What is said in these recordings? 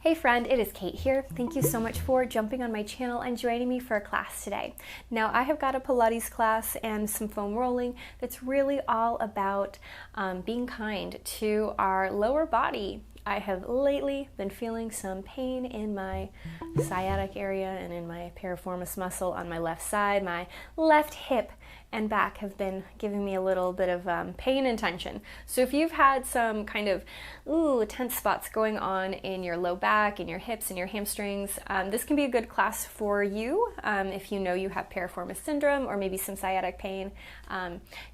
Hey friend, it is Kate here. Thank you so much for jumping on my channel and joining me for a class today. Now I have got a Pilates class and some foam rolling that's really all about being kind to our lower body. I have lately been feeling some pain in my sciatic area and in my piriformis muscle on my left side. My left hip and back have been giving me a little bit of pain and tension. So if you've had some kind of tense spots going on in your low back, in your hips, and your hamstrings, this can be a good class for you if you know you have piriformis syndrome or maybe some sciatic pain.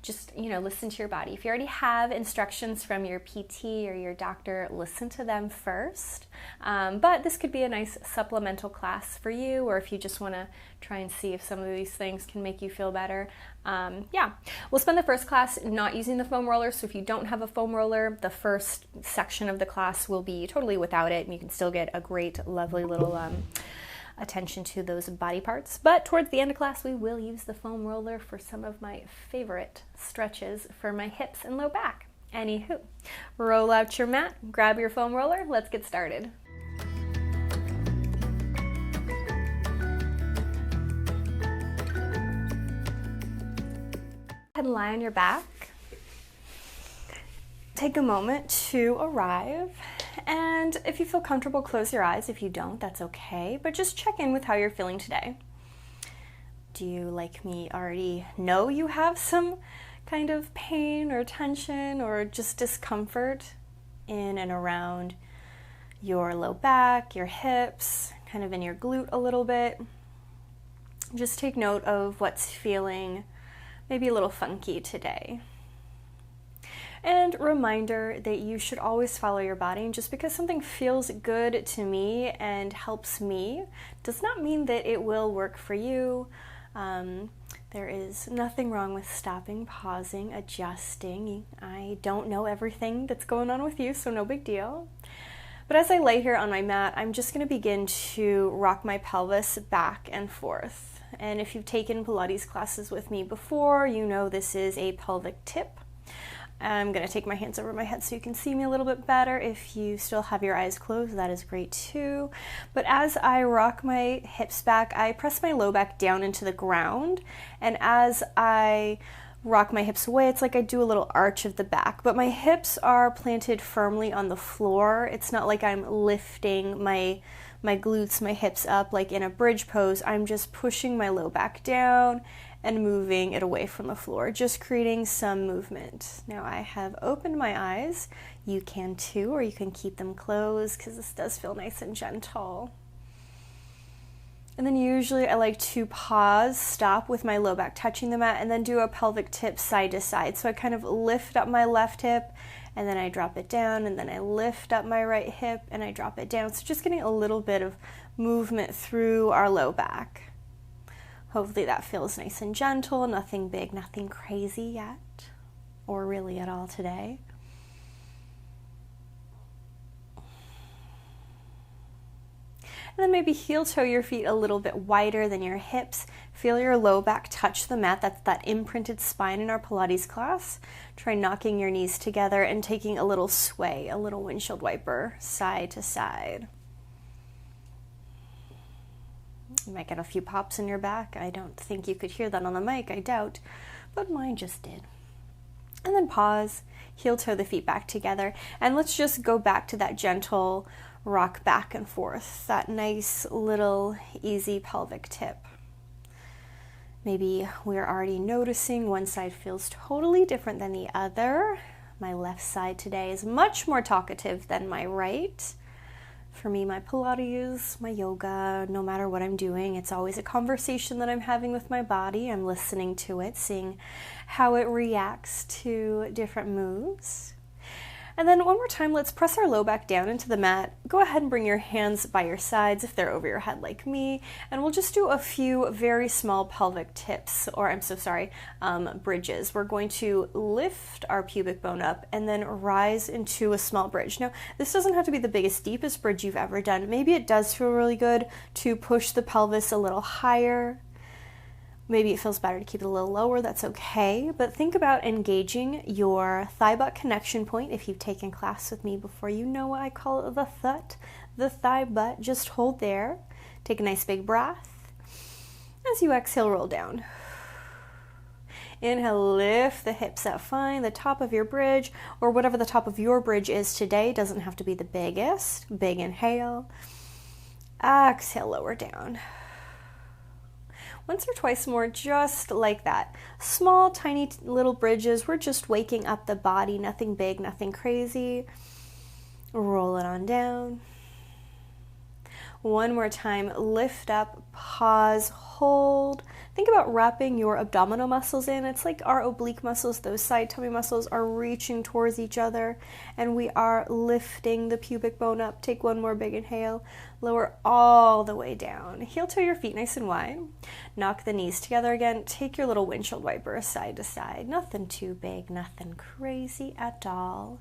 Just listen to your body. If you already have instructions from your PT or your doctor, listen to them first. But this could be a nice supplemental class for you, or if you just want to try and see if some of these things can make you feel better. We'll spend the first class not using the foam roller, so if you don't have a foam roller, the first section of the class will be totally without it, and you can still get a great, lovely little attention to those body parts. But towards the end of class, we will use the foam roller for some of my favorite stretches for my hips and low back. Anywho, roll out your mat, grab your foam roller, let's get started. And lie on your back. Take a moment to arrive, and if you feel comfortable, close your eyes. If you don't, that's okay, but just check in with how you're feeling today. Do you, like me, already know you have some kind of pain or tension or just discomfort in and around your low back, your hips, kind of in your glute a little bit? Just take note of what's feeling maybe a little funky today. And reminder that you should always follow your body, and just because something feels good to me and helps me does not mean that it will work for you. There is nothing wrong with stopping, pausing, adjusting. I don't know everything that's going on with you, so no big deal. But as I lay here on my mat, I'm just going to begin to rock my pelvis back and forth. And if you've taken Pilates classes with me before, you know this is a pelvic tip. I'm going to take my hands over my head so you can see me a little bit better. If you still have your eyes closed, that is great too. But as I rock my hips back, I press my low back down into the ground. And as I rock my hips away, it's like I do a little arch of the back. But my hips are planted firmly on the floor. It's not like I'm lifting my glutes, my hips up like in a bridge pose. I'm just pushing my low back down and moving it away from the floor, just creating some movement. Now I have opened my eyes. You can too, or you can keep them closed because this does feel nice and gentle. And then usually I like to pause, stop with my low back touching the mat, and then do a pelvic tip side to side. So I kind of lift up my left hip, and then I drop it down, and then I lift up my right hip, and I drop it down. So just getting a little bit of movement through our low back. Hopefully that feels nice and gentle, nothing big, nothing crazy yet, or really at all today. And then maybe heel toe your feet a little bit wider than your hips. Feel your low back touch the mat. That's that imprinted spine in our Pilates class. Try knocking your knees together and taking a little sway, a little windshield wiper, side to side. You might get a few pops in your back. I don't think you could hear that on the mic, I doubt, but mine just did. And then pause, heel toe the feet back together, and let's just go back to that gentle rock back and forth, that nice little easy pelvic tip. Maybe we're already noticing one side feels totally different than the other. My left side today is much more talkative than my right. For me, my Pilates, my yoga, no matter what I'm doing, it's always a conversation that I'm having with my body. I'm listening to it, seeing how it reacts to different moves. And then one more time, let's press our low back down into the mat. Go ahead and bring your hands by your sides if they're over your head like me. And we'll just do a few very small pelvic tips, or bridges. We're going to lift our pubic bone up and then rise into a small bridge. Now, this doesn't have to be the biggest, deepest bridge you've ever done. Maybe it does feel really good to push the pelvis a little higher. Maybe it feels better to keep it a little lower, that's okay. But think about engaging your thigh butt connection point. If you've taken class with me before, you know what I call it, the thut, the thigh butt. Just hold there. Take a nice big breath. As you exhale, roll down. Inhale, lift the hips up. Find the top of your bridge, or whatever the top of your bridge is today. Doesn't have to be the biggest. Big inhale. Exhale, lower down. Once or twice more, just like that. Small, tiny little bridges. We're just waking up the body. Nothing big, nothing crazy. Roll it on down. One more time, lift up, pause, hold. Think about wrapping your abdominal muscles in. It's like our oblique muscles, those side tummy muscles are reaching towards each other, and we are lifting the pubic bone up. Take one more big inhale, lower all the way down. Heel toe your feet nice and wide. Knock the knees together again. Take your little windshield wiper side to side. Nothing too big, nothing crazy at all.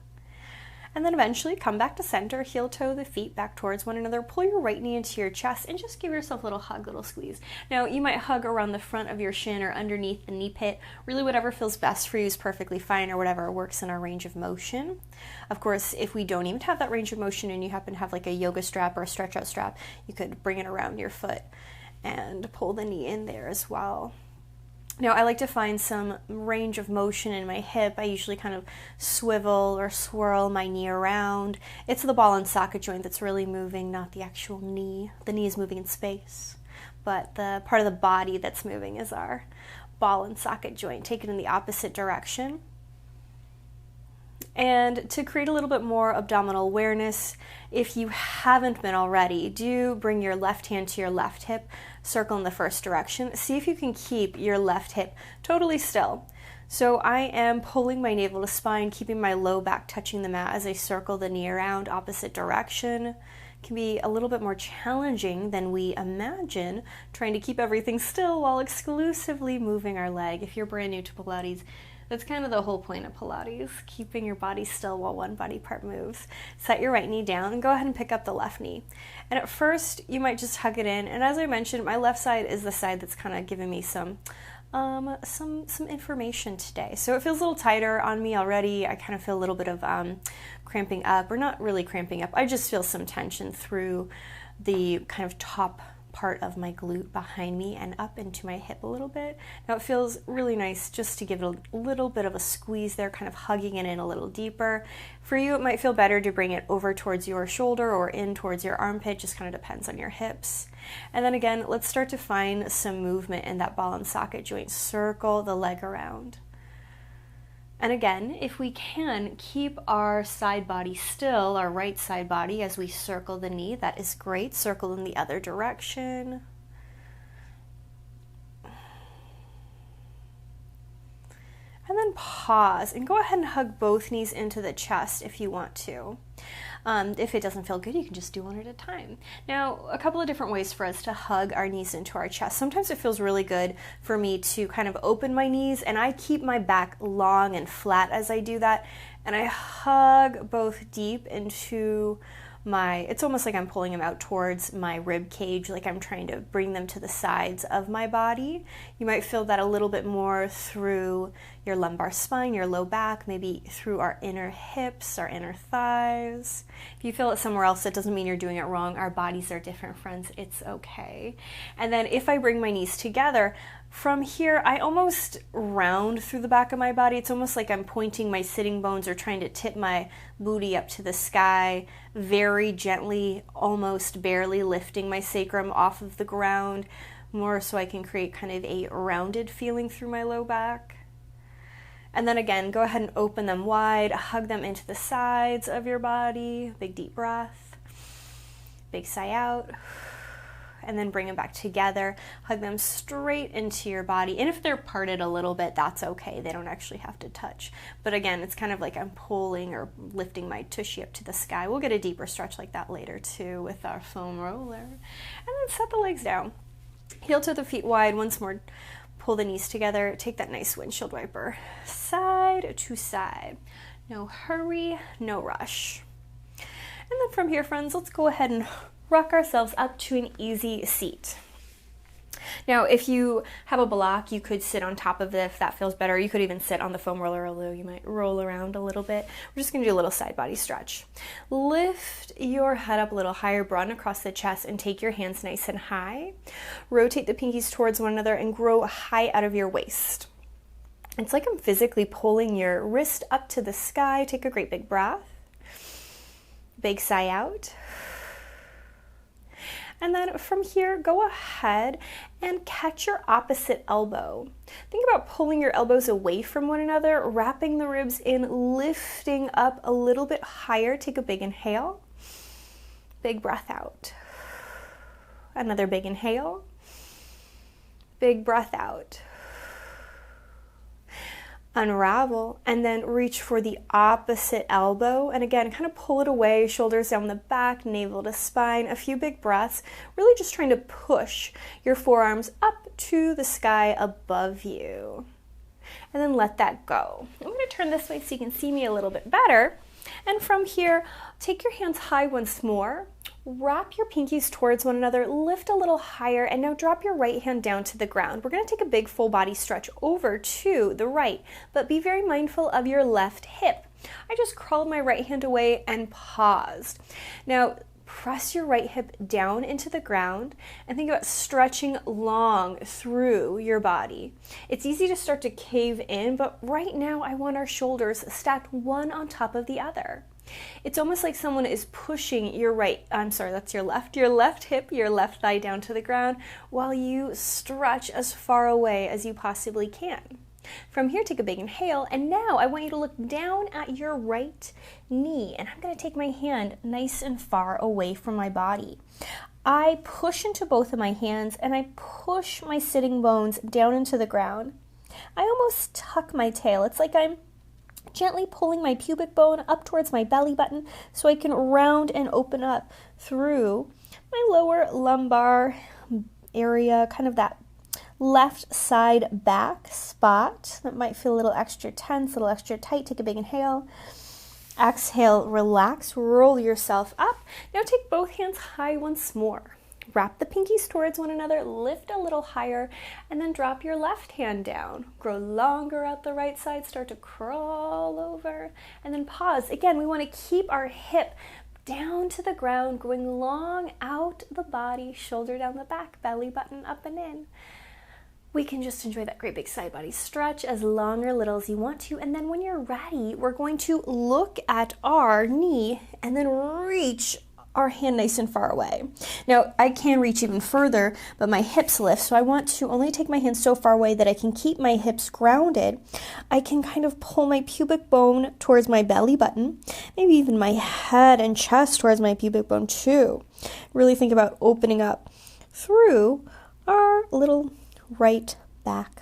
And then eventually come back to center, heel toe the feet back towards one another, pull your right knee into your chest, and just give yourself a little hug, little squeeze. Now, you might hug around the front of your shin or underneath the knee pit. Really, whatever feels best for you is perfectly fine, or whatever works in our range of motion. Of course, if we don't even have that range of motion and you happen to have like a yoga strap or a stretch out strap, you could bring it around your foot and pull the knee in there as well. Now, I like to find some range of motion in my hip. I usually kind of swivel or swirl my knee around. It's the ball and socket joint that's really moving, not the actual knee. The knee is moving in space, but the part of the body that's moving is our ball and socket joint. Take it in the opposite direction. And to create a little bit more abdominal awareness, if you haven't been already, do bring your left hand to your left hip, circle in the first direction. See if you can keep your left hip totally still. So I am pulling my navel to spine, keeping my low back touching the mat as I circle the knee around opposite direction. It can be a little bit more challenging than we imagine, trying to keep everything still while exclusively moving our leg. If you're brand new to Pilates, that's kind of the whole point of Pilates, keeping your body still while one body part moves. Set your right knee down and go ahead and pick up the left knee. And at first, you might just hug it in. And as I mentioned, my left side is the side that's kind of giving me some information today. So it feels a little tighter on me already. I kind of feel a little bit of cramping up, or not really cramping up. I just feel some tension through the kind of top part of my glute behind me and up into my hip a little bit. Now it feels really nice just to give it a little bit of a squeeze there, kind of hugging it in a little deeper. For you, it might feel better to bring it over towards your shoulder or in towards your armpit, just kind of depends on your hips. And then again, let's start to find some movement in that ball and socket joint. Circle the leg around. And again, if we can, keep our side body still, our right side body, as we circle the knee. That is great. Circle in the other direction. And then pause and go ahead and hug both knees into the chest if you want to. If it doesn't feel good, you can just do one at a time. Now, a couple of different ways for us to hug our knees into our chest. Sometimes it feels really good for me to kind of open my knees, and I keep my back long and flat as I do that, and I hug both deep into it's almost like I'm pulling them out towards my rib cage, like I'm trying to bring them to the sides of my body. You might feel that a little bit more through your lumbar spine, your low back, maybe through our inner hips, our inner thighs. If you feel it somewhere else, that doesn't mean you're doing it wrong. Our bodies are different, friends. It's okay. And then if I bring my knees together, from here, I almost round through the back of my body. It's almost like I'm pointing my sitting bones or trying to tip my booty up to the sky, very gently, almost barely lifting my sacrum off of the ground, more so I can create kind of a rounded feeling through my low back. And then again, go ahead and open them wide, hug them into the sides of your body. Big deep breath, big sigh out. And then bring them back together, hug them straight into your body. And if they're parted a little bit, that's okay. They don't actually have to touch. But again, it's kind of like I'm pulling or lifting my tushy up to the sky. We'll get a deeper stretch like that later too with our foam roller. And then set the legs down. Heel to the feet wide. Once more, pull the knees together. Take that nice windshield wiper. Side to side. No hurry, no rush. And then from here, friends, let's go ahead and rock ourselves up to an easy seat. Now, if you have a block, you could sit on top of it if that feels better. You could even sit on the foam roller, although you might roll around a little bit. We're just gonna do a little side body stretch. Lift your head up a little higher, broaden across the chest, and take your hands nice and high. Rotate the pinkies towards one another and grow high out of your waist. It's like I'm physically pulling your wrist up to the sky. Take a great big breath. Big sigh out. And then from here, go ahead and catch your opposite elbow. Think about pulling your elbows away from one another, wrapping the ribs in, lifting up a little bit higher. Take a big inhale, big breath out. Another big inhale, big breath out. Unravel, and then reach for the opposite elbow. And again, kind of pull it away, shoulders down the back, navel to spine, a few big breaths, really just trying to push your forearms up to the sky above you. And then let that go. I'm going to turn this way so you can see me a little bit better. And from here, take your hands high once more. Wrap your pinkies towards one another, lift a little higher, and now drop your right hand down to the ground. We're going to take a big full body stretch over to the right, but be very mindful of your left hip. I just crawled my right hand away and paused. Now, press your right hip down into the ground and think about stretching long through your body. It's easy to start to cave in, but right now I want our shoulders stacked one on top of the other. It's almost like someone is pushing your left hip, your left thigh down to the ground while you stretch as far away as you possibly can. From here, take a big inhale, and now I want you to look down at your right knee, and I'm going to take my hand nice and far away from my body. I push into both of my hands, and I push my sitting bones down into the ground. I almost tuck my tail. It's like I'm gently pulling my pubic bone up towards my belly button so I can round and open up through my lower lumbar area, kind of that left side back spot that might feel a little extra tense, a little extra tight. Take a big inhale. Exhale, relax, roll yourself up. Now take both hands high once more. Wrap the pinkies towards one another, lift a little higher, and then drop your left hand down. Grow longer out the right side, start to crawl over, and then pause. Again, we want to keep our hip down to the ground, going long out the body, shoulder down the back, belly button up and in. We can just enjoy that great big side body stretch as long or little as you want to. And then when you're ready, we're going to look at our knee and then reach our hand nice and far away. Now, I can reach even further, but my hips lift, so I want to only take my hands so far away that I can keep my hips grounded. I can kind of pull my pubic bone towards my belly button, maybe even my head and chest towards my pubic bone too. Really think about opening up through our little right back,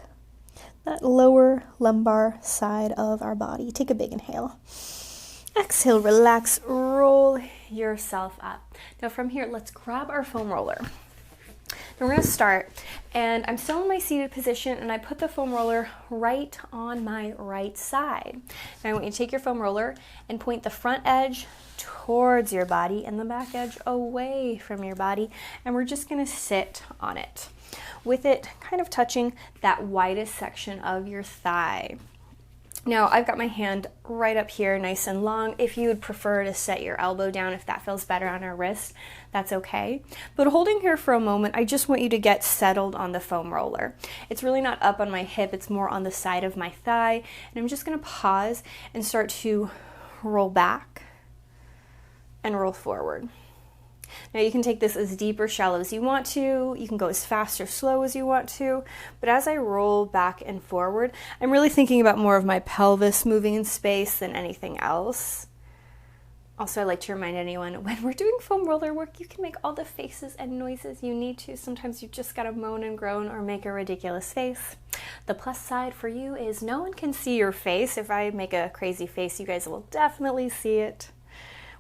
that lower lumbar side of our body. Take a big inhale. Exhale, relax, roll yourself up. Now from here, let's grab our foam roller. Now we're going to start, and I'm still in my seated position, and I put the foam roller right on my right side. Now I want you to take your foam roller and point the front edge towards your body and the back edge away from your body, and we're just going to sit on it, with it kind of touching that widest section of your thigh. Now, I've got my hand right up here, nice and long. If you would prefer to set your elbow down, if that feels better on our wrist, that's okay. But holding here for a moment, I just want you to get settled on the foam roller. It's really not up on my hip, it's more on the side of my thigh. And I'm just gonna pause and start to roll back and roll forward. Now you can take this as deep or shallow as you want to, you can go as fast or slow as you want to, but as I roll back and forward, I'm really thinking about more of my pelvis moving in space than anything else. Also, I like to remind anyone, when we're doing foam roller work, you can make all the faces and noises you need to. Sometimes you just gotta moan and groan or make a ridiculous face. The plus side for you is no one can see your face. If I make a crazy face, you guys will definitely see it,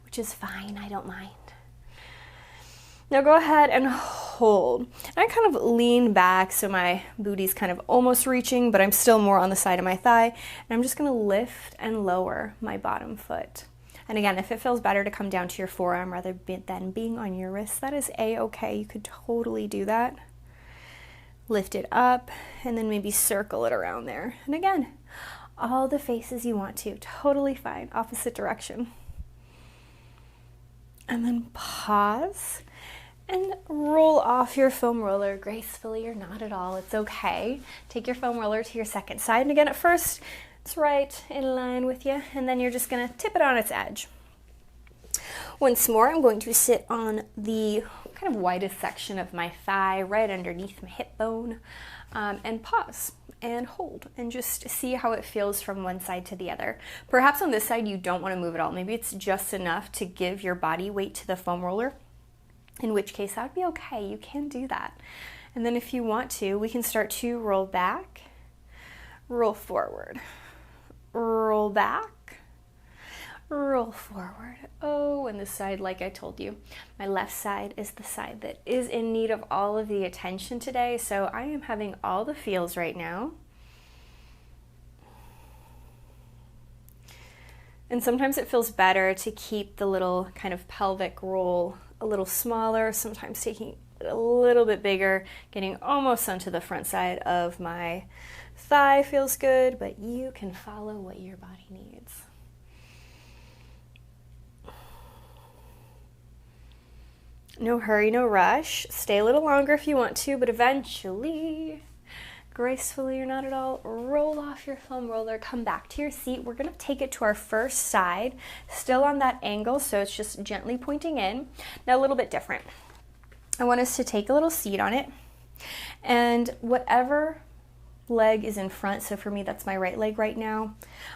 which is fine, I don't mind. Now go ahead and hold. And I kind of lean back so my booty's kind of almost reaching, but I'm still more on the side of my thigh. And I'm just gonna lift and lower my bottom foot. And again, if it feels better to come down to your forearm rather than being on your wrist, that is A-okay. You could totally do that. lift it up, and then maybe circle it around there. And again, all the faces you want to, totally fine, opposite direction. And then pause and roll off your foam roller gracefully or not at all. It's okay. Take your foam roller to your second side. And again, at first, it's right in line with you, and then you're just gonna tip it on its edge. Once more, I'm going to sit on the kind of widest section of my thigh, right underneath my hip bone, and pause and hold and just see how it feels from one side to the other. Perhaps on this side you don't want to move at all. Maybe it's just enough to give your body weight to the foam roller, in which case that would be okay. You can do that. And then if you want to, we can start to roll back, roll forward, roll back, roll forward. Oh, and this side, like I told you, my left side is the side that is in need of all of the attention today. So I am having all the feels right now. And sometimes it feels better to keep the little kind of pelvic roll a little smaller, sometimes taking it a little bit bigger, getting almost onto the front side of my thigh feels good, but you can follow what your body needs. No hurry, no rush. Stay a little longer if you want to, but eventually, gracefully or not at all, roll off your foam roller, come back to your seat. We're gonna take it to our first side, still on that angle, so it's just gently pointing in. Now a little bit different. I want us to take a little seat on it, and whatever leg is in front, so for me that's my right leg right now,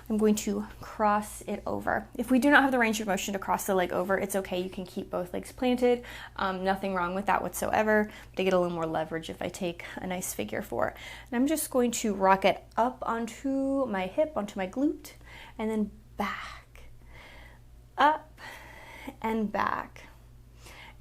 I'm going to cross it over. If we do not have the range of motion to cross the leg over, it's okay. You can keep both legs planted. Nothing wrong with that whatsoever. But I get a little more leverage if I take a nice figure four. And I'm just going to rock it up onto my hip, onto my glute, and then back, up and back.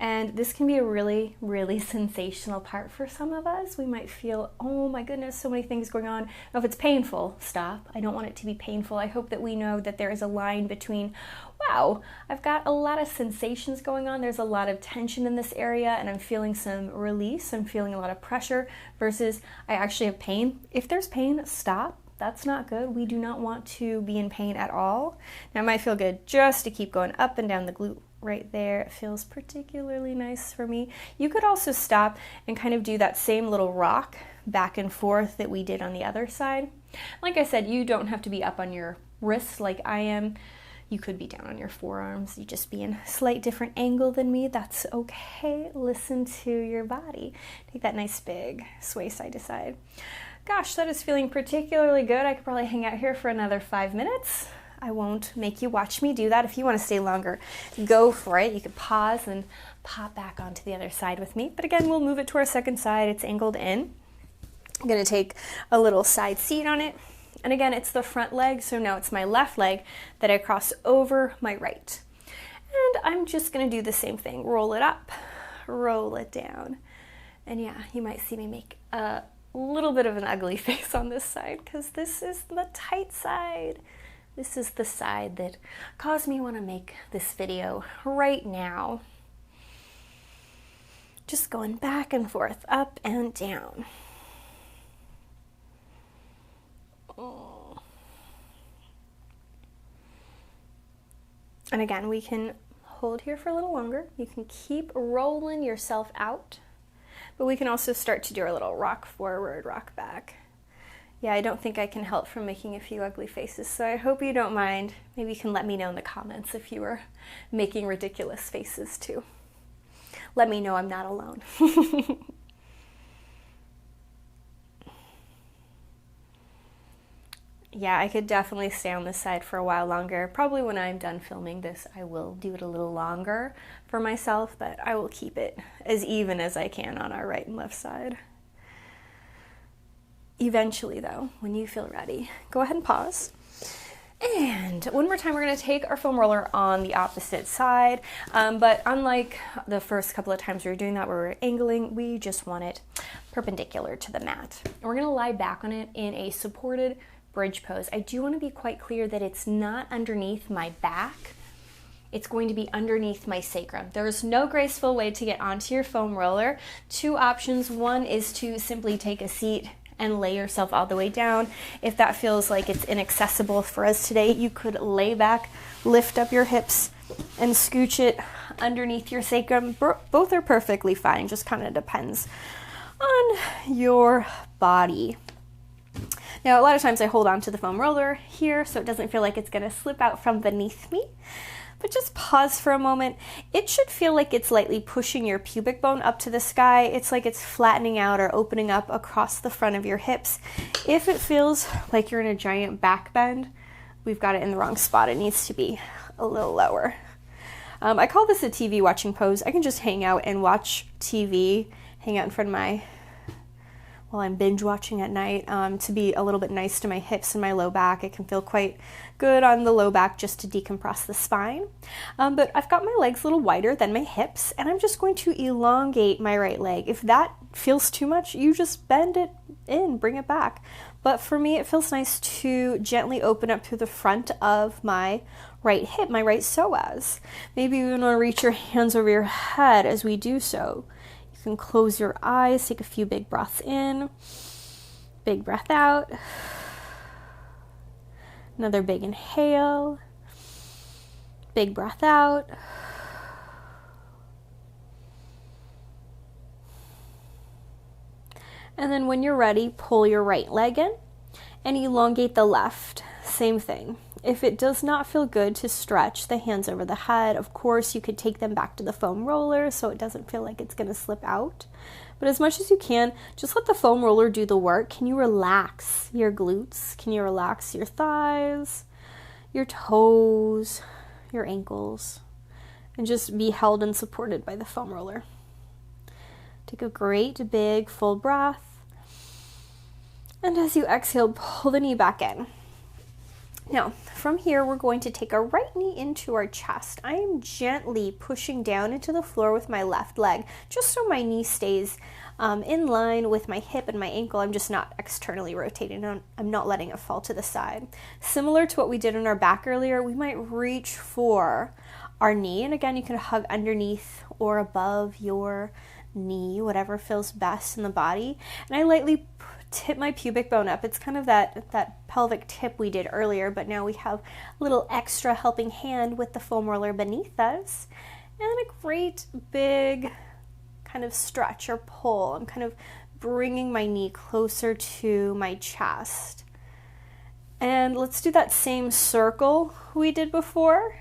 And this can be a really, really sensational part for some of us. We might feel, oh my goodness, so many things going on. Now, if it's painful, stop. I don't want it to be painful. I hope that we know that there is a line between, wow, I've got a lot of sensations going on. There's a lot of tension in this area and I'm feeling some release. I'm feeling a lot of pressure versus I actually have pain. If there's pain, stop. That's not good. We do not want to be in pain at all. Now, it might feel good just to keep going up and down the glute. Right there, it feels particularly nice for me. You could also stop and kind of do that same little rock back and forth that we did on the other side. Like I said, you don't have to be up on your wrists like I am. You could be down on your forearms. You just be in a slight different angle than me. That's okay. Listen to your body. Take that nice big sway side to side. Gosh, that is feeling particularly good. I could probably hang out here for another 5 minutes. I won't make you watch me do that. If you want to stay longer, go for it. You could pause and pop back onto the other side with me. But again, we'll move it to our second side. It's angled in. I'm going to take a little side seat on it. And again, it's the front leg, so now it's my left leg that I cross over my right. And I'm just going to do the same thing. Roll it up, roll it down. And yeah, you might see me make a little bit of an ugly face on this side because this is the tight side. This is the side that caused me want to make this video right now. Just going back and forth, up and down. Oh. And again, we can hold here for a little longer. You can keep rolling yourself out, but we can also start to do our little rock forward, rock back. Yeah, I don't think I can help from making a few ugly faces, so I hope you don't mind. Maybe you can let me know in the comments if you are making ridiculous faces too. Let me know I'm not alone. Yeah, I could definitely stay on this side for a while longer. Probably when I'm done filming this, I will do it a little longer for myself, but I will keep it as even as I can on our right and left side. Eventually though, when you feel ready, go ahead and pause. And one more time, we're going to take our foam roller on the opposite side. But unlike the first couple of times we were doing that where we were angling, we just want it perpendicular to the mat. And we're going to lie back on it in a supported bridge pose. I do want to be quite clear that it's not underneath my back. it's going to be underneath my sacrum. There is no graceful way to get onto your foam roller. Two options. One is to simply take a seat and lay yourself all the way down. If that feels like it's inaccessible for us today, you could lay back, lift up your hips, and scooch it underneath your sacrum. Both are perfectly fine, just kind of depends on your body. Now, a lot of times I hold on to the foam roller here so it doesn't feel like it's going to slip out from beneath me. But just pause for a moment. It should feel like it's lightly pushing your pubic bone up to the sky. It's like it's flattening out or opening up across the front of your hips. If it feels like you're in a giant back bend, we've got it in the wrong spot. It needs to be a little lower. I call this a TV watching pose. I can just hang out and watch TV, hang out in front of while I'm binge watching at night, to be a little bit nice to my hips and my low back. It can feel quite good on the low back just to decompress the spine. But I've got my legs a little wider than my hips, and I'm just going to elongate my right leg. If that feels too much, you just bend it in, bring it back. But for me, it feels nice to gently open up through the front of my right hip, my right psoas. Maybe you want to reach your hands over your head as we do so. You can close your eyes, take a few big breaths in, big breath out. Another big inhale, big breath out. And then when you're ready, pull your right leg in and elongate the left. Same thing. If it does not feel good to stretch the hands over the head, of course you could take them back to the foam roller so it doesn't feel like it's going to slip out. But as much as you can, just let the foam roller do the work. Can you relax your glutes? Can you relax your thighs, your toes, your ankles, and just be held and supported by the foam roller? Take a great big full breath. And as you exhale, pull the knee back in. Now, from here, we're going to take our right knee into our chest. I am gently pushing down into the floor with my left leg, just so my knee stays in line with my hip and my ankle. I'm just not externally rotating. I'm not letting it fall to the side. Similar to what we did in our back earlier, we might reach for our knee. And again, you can hug underneath or above your knee, whatever feels best in the body. And I lightly tip my pubic bone up. It's kind of that pelvic tip we did earlier, but now we have a little extra helping hand with the foam roller beneath us, and a great big kind of stretch or pull. I'm kind of bringing my knee closer to my chest. And let's do that same circle we did before.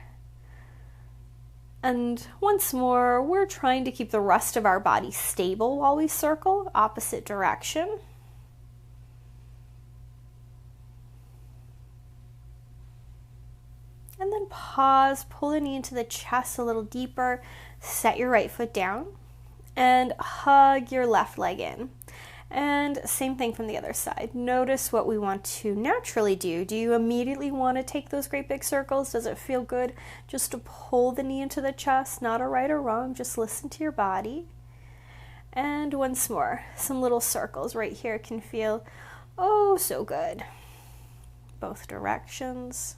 And once more, we're trying to keep the rest of our body stable while we circle, opposite direction. And then pause, pull the knee into the chest a little deeper, set your right foot down, and hug your left leg in. And same thing from the other side. Notice what we want to naturally do. Do you immediately want to take those great big circles? Does it feel good just to pull the knee into the chest? Not a right or wrong, just listen to your body. And once more, some little circles right here can feel oh so good. Both directions.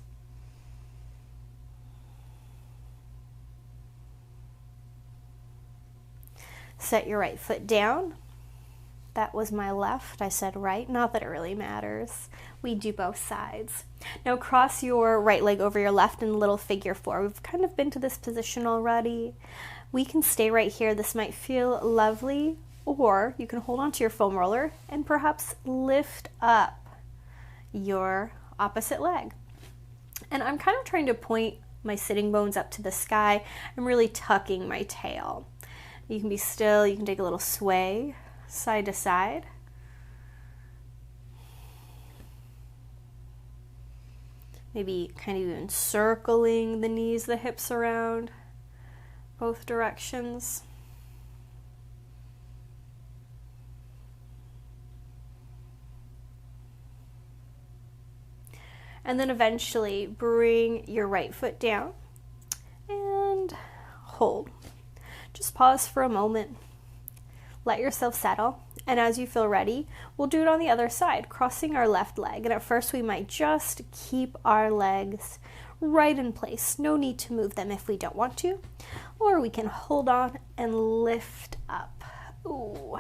Set your right foot down. That was my left. I said right. Not that it really matters. We do both sides. Now cross your right leg over your left in a little figure four. We've kind of been to this position already. We can stay right here. This might feel lovely, or you can hold on to your foam roller and perhaps lift up your opposite leg. And I'm kind of trying to point my sitting bones up to the sky. I'm really tucking my tail. You can be still, you can take a little sway side to side. Maybe kind of even circling the knees, the hips around both directions. And then eventually bring your right foot down and hold. Just pause for a moment. Let yourself settle. And as you feel ready, we'll do it on the other side, crossing our left leg. And at first we might just keep our legs right in place. No need to move them if we don't want to. Or we can hold on and lift up. Ooh.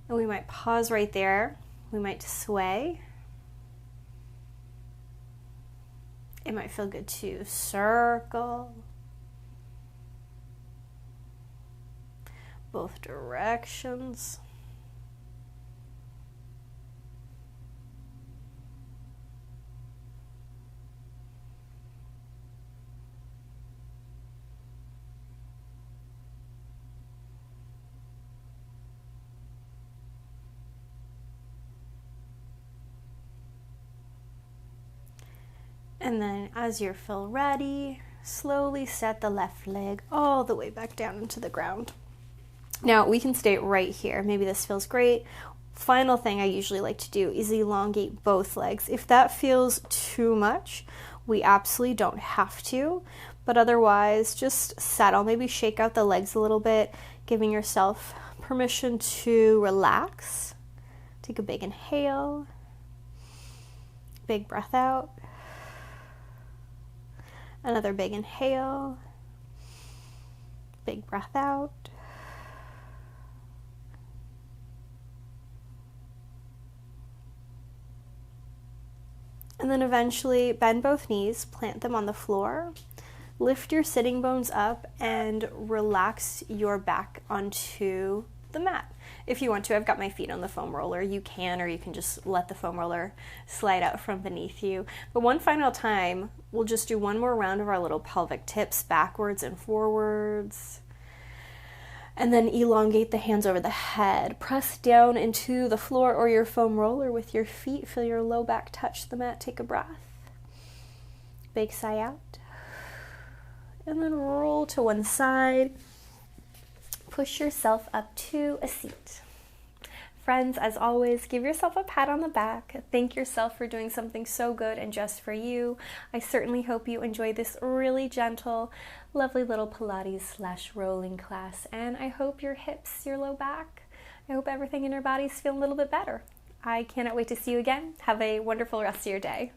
And we might pause right there. We might sway. It might feel good to circle. Both directions. And then as you feel ready, slowly set the left leg all the way back down into the ground. Now we can stay right here. Maybe this feels great. Final thing I usually like to do is elongate both legs. If that feels too much, we absolutely don't have to, but otherwise just settle. Maybe shake out the legs a little bit, giving yourself permission to relax. Take a big inhale, big breath out. Another big inhale, big breath out. And then eventually bend both knees, plant them on the floor, lift your sitting bones up, and relax your back onto the mat. If you want to, I've got my feet on the foam roller. You can, or you can just let the foam roller slide out from beneath you. But one final time, we'll just do one more round of our little pelvic tips, backwards and forwards. And then elongate the hands over the head. Press down into the floor or your foam roller with your feet. Feel your low back touch the mat. Take a breath. Big sigh out. And then roll to one side. Push yourself up to a seat. Friends, as always, give yourself a pat on the back. Thank yourself for doing something so good and just for you. I certainly hope you enjoy this really gentle, lovely little Pilates/rolling class. And I hope your hips, your low back, I hope everything in your bodies feel a little bit better. I cannot wait to see you again. Have a wonderful rest of your day.